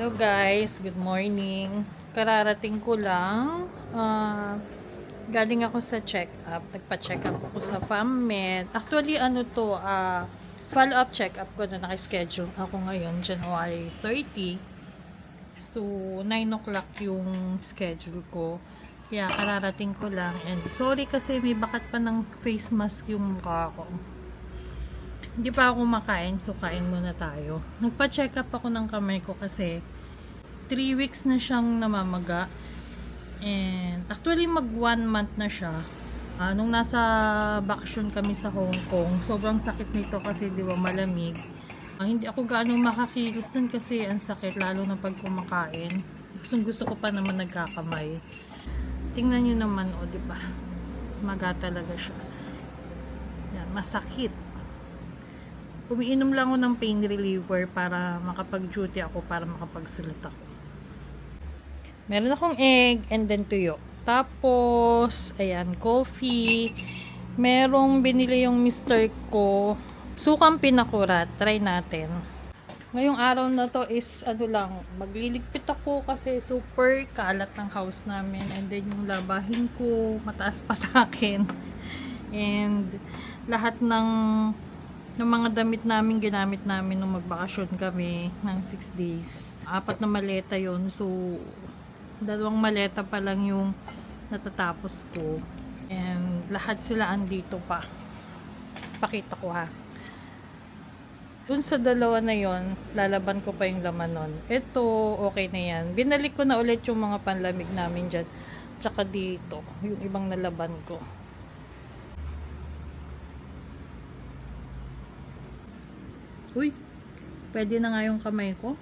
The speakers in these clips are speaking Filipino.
Hello guys, good morning. Kararating ko lang. Galing ako sa check-up. Nagpa-check up ako sa FAMmed. Actually, follow-up check-up ko na nakaschedule ako ngayon, January 30. So, 9 o'clock yung schedule ko. Kaya kararating ko lang. And sorry kasi may bakat pa ng face mask yung mukha ko. Hindi pa ako makain, so kain muna tayo. Nagpa-check up ako ng kamay ko kasi 3 weeks na siyang namamaga. And actually mag 1 month na siya. Nung nasa bakasyon kami sa Hong Kong, sobrang sakit nito kasi di ba malamig. Hindi ako gaano makakilos dun kasi ang sakit lalo na pag kumakain. Gusto ko pa naman nagkakamay. Tingnan nyo naman di ba? Maga talaga siya. Yan, masakit. Umiinom lang ako ng pain reliever para makapag-duty ako, para makapagsulat ako. Meron akong egg and then tuyo. Tapos, ayan, coffee. Merong binili yung mister ko. Sukang pinakurat. Try natin. Ngayong araw na to is, magliligpit ako kasi super kalat ng house namin. And then yung labahin ko, mataas pa sa akin. And lahat ng mga damit namin, ginamit namin nung magbakasyon kami ng 6 days. 4 na maleta yon. So, 2 maleta pa lang yung natatapos ko. And lahat sila andito pa. Pakita ko ha. Dun sa 2 na yon, lalaban ko pa yung laman nun. Ito, okay na yan. Binalik ko na ulit yung mga panlamig namin dyan. Tsaka dito, yung ibang nalaban ko. Uy, pwede na nga yung kamay ko.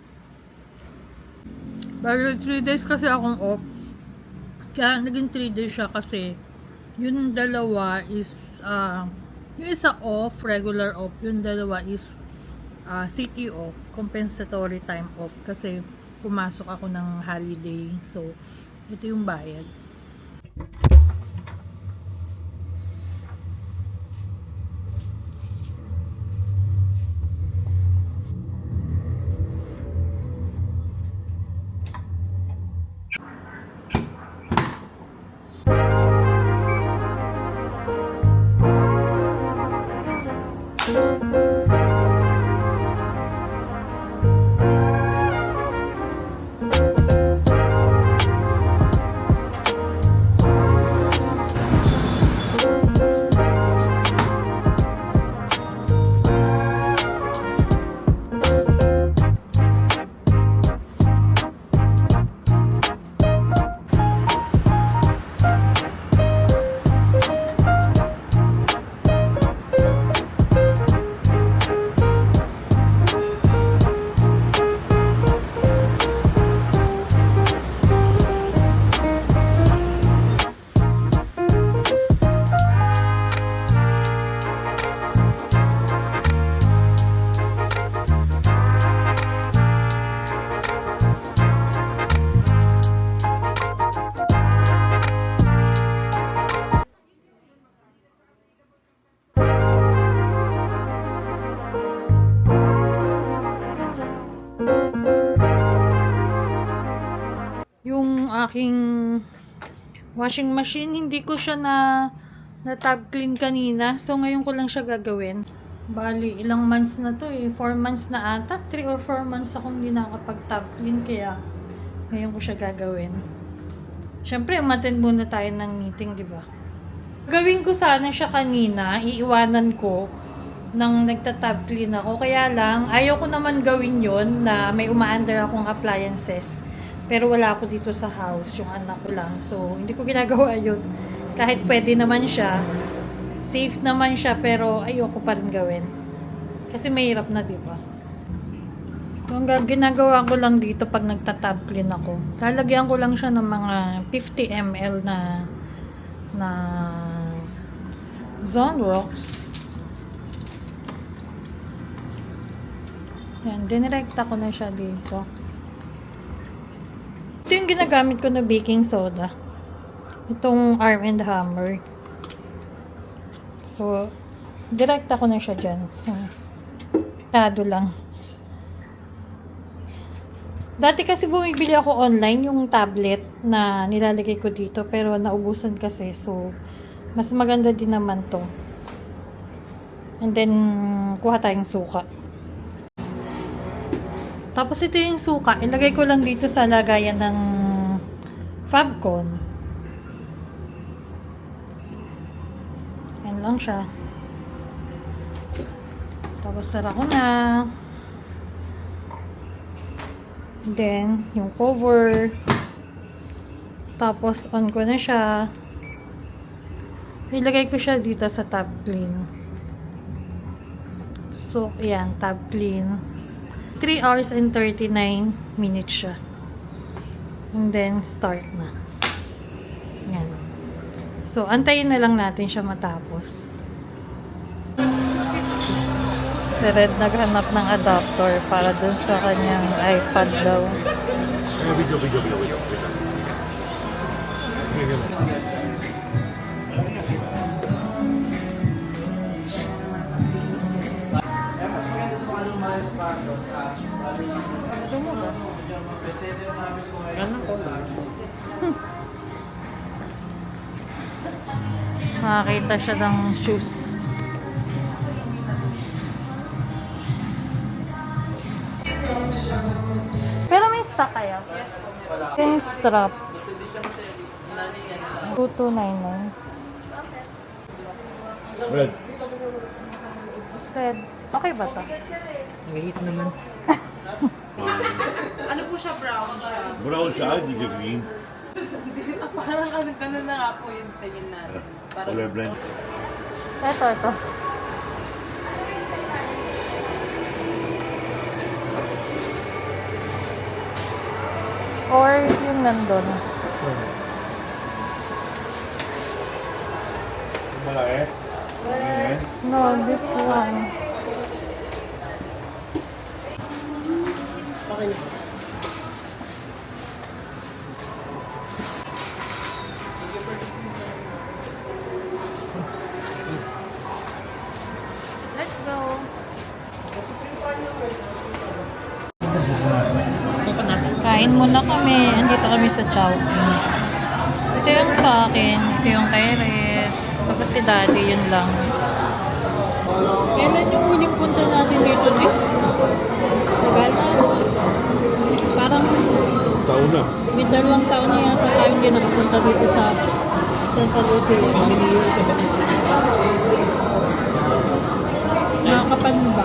Pero 3 days kasi akong off. Kaya naging 3 days siya kasi yung 2 is yung isa off, regular off. Yung 2 is CTO, compensatory time off. Kasi pumasok ako ng holiday. So, ito yung bayad. Yung aking washing machine, hindi ko siya na-tab clean kanina. So, ngayon ko lang siya gagawin. Bali, ilang months na to 4 months na ata. 3 or 4 months akong hindi nakapag-tab clean. Kaya, ngayon ko siya gagawin. Siyempre, umattend muna tayo ng meeting, di ba? Gawin ko sana siya kanina. Iiwanan ko nang nagta-tab clean ako. Kaya lang, ayaw ko naman gawin yon na may uma-under akong appliances. Pero wala ako dito sa house, yung anak ko lang. So, hindi ko ginagawa yun. Kahit pwede naman siya, safe naman siya, pero ayoko pa rin gawin. Kasi mahirap na, di ba? So, ang ginagawa ko lang dito pag nagta-tab clean ako, lalagyan ko lang siya ng mga 50 ml na Zonrox. Yan, dinirekta ko na siya dito. Ito yung ginagamit ko na baking soda. Itong Arm & Hammer. So, direkta ko na siya dyan. Tado lang. Dati kasi bumibili ako online yung tablet na nilalagay ko dito pero naubusan kasi so mas maganda din naman to. And then kuha tayong suka. Tapos ito yung suka, ilagay ko lang dito sa lagayan ng Fabcon. Yan lang siya. Tapos sara ko na. Then, yung cover. Tapos, on ko na siya. Ilagay ko siya dito sa top clean. So, ayan, top clean. 3 hours and 39 minutes siya. And then, start na. Ayan. So, antayin na lang natin siya matapos. Si Red naghanap ng adapter para dun sa kanyang iPad daw. Video. Gusto mo ba? Makakita siya ng shoes. Pero may stock kaya? Yung strap. 2299. Red. Red. Okay ba to? Nagigit naman. Ano po siya, brown siya? Brown siya, hindi siya green. Parang ano, ganun na nga po yung tingin natin. Parang Colorblind. Ito. Or yung nandun. Malaki. Ayan. No, this one. Let's go. Kain muna kami. Andito kami sa Chowking. Ito yung sa akin. Ito yung kay Red. Tapos si Daddy, yun lang. Kailan yung huling punta natin dito, di? Tagal na. Parang Taon na. may 2 taon na yata tayo hindi nakapunta dito sa Santa Lucia. Nakakapan ba?